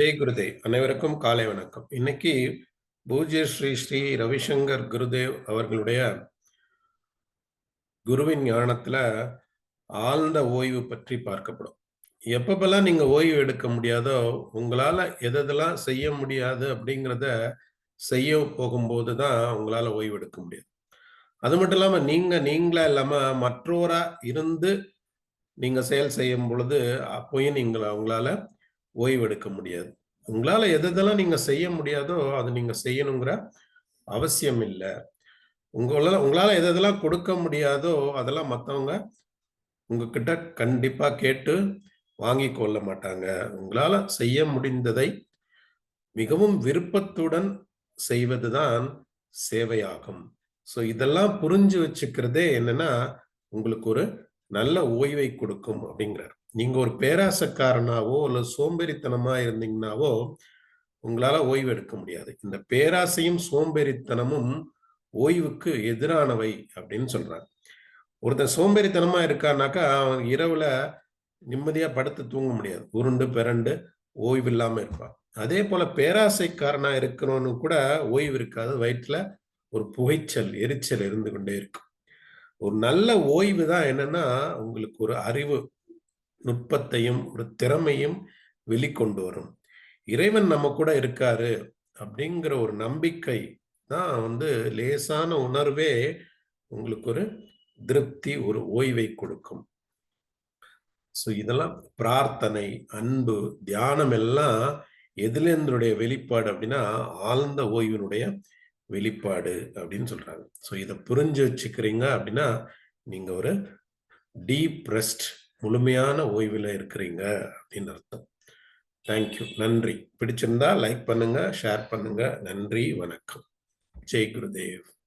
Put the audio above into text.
ஜெய் குருதேவ். அனைவருக்கும் காலை வணக்கம். இன்னைக்கு பூஜ்ய ஸ்ரீ ஸ்ரீ ரவிசங்கர் குருதேவ் அவர்களுடைய குருவின் ஞானத்துல ஆழ்ந்த ஓய்வு பற்றி பார்க்கப்படும். எப்பப்பெல்லாம் நீங்க ஓய்வு எடுக்க முடியாதோ, உங்களால எதெல்லாம் செய்ய முடியாது அப்படிங்கிறத செய்ய போகும்போது தான் உங்களால ஓய்வு எடுக்க முடியும். அது மட்டும் இல்லாம நீங்களா இல்லாம மற்றோரா இருந்து நீங்க செயல் செய்யும் பொழுது, அப்பயும் உங்களால ஓய்வு எடுக்க முடியாது. உங்களால எதெல்லாம் நீங்க செய்ய முடியாதோ, அத நீங்க செய்யணுங்கிற அவசியம் இல்ல. உங்களால எதெல்லாம் கொடுக்க முடியாதோ, அதெல்லாம் மத்தவங்க உங்ககிட்ட கண்டிப்பா கேட்டு வாங்கிக் கொள்ள மாட்டாங்க. உங்களால செய்ய முடிந்ததை மிகவும் விருப்பத்துடன் செய்வதுதான் சேவையாகும். இதெல்லாம் புரிஞ்சு வச்சுக்கிறதே என்னன்னா, உங்களுக்கு ஒரு நல்ல ஓய்வை கொடுக்கும் அப்படிங்கிறார். நீங்க ஒரு பேராசைக்காரனாவோ, இல்ல சோம்பேறித்தனமா இருந்தீங்கன்னாவோ, உங்களால ஓய்வு எடுக்க முடியாது. இந்த பேராசையும், சோம்பேறித்தனமும் ஓய்வுக்கு எதிரானவை அப்படின்னு சொல்றாங்க. ஒருத்தன் சோம்பேறித்தனமா இருக்கான்னாக்கா, அவன் இரவுல நிம்மதியா படுத்து தூங்க முடியாது. உருண்டு பெரண்டு ஓய்வு இல்லாம இருப்பான். அதே போல பேராசைக்காரனா இருக்கிறவனுக்கு கூட ஓய்வு இருக்காது. வயிற்றுல ஒரு புகைச்சல், எரிச்சல் இருந்து கொண்டே இருக்கும். ஒரு நல்ல ஓய்வு தான் என்னன்னா, உங்களுக்கு ஒரு அறிவு நுட்பத்தையும், ஒரு திறமையும் வெளிக்கொண்டு வரும். இறைவன் நம்ம கூட இருக்காரு அப்படிங்கிற ஒரு நம்பிக்கை தான் லேசான உணர்வே உங்களுக்கு ஒரு திருப்தி, ஒரு ஓய்வை கொடுக்கும். இதெல்லாம் பிரார்த்தனை, அன்பு, தியானம் எல்லாம் எதிலேருந்துடைய வெளிப்பாடு அப்படின்னா, ஆழ்ந்த ஓய்வினுடைய வெளிப்பாடு அப்படின்னு சொல்றாங்க. இத புரிஞ்சு வச்சுக்கிறீங்க அப்படின்னா, நீங்க ஒரு டீப் ரெஸ்ட் முழுமையான ஓய்வுல இருக்கிறீங்க அப்படின்னு அர்த்தம். Thank you. நன்றி. பிடிச்சிருந்தா லைக் பண்ணுங்க, ஷேர் பண்ணுங்க. நன்றி, வணக்கம். ஜெய் குருதேவ்.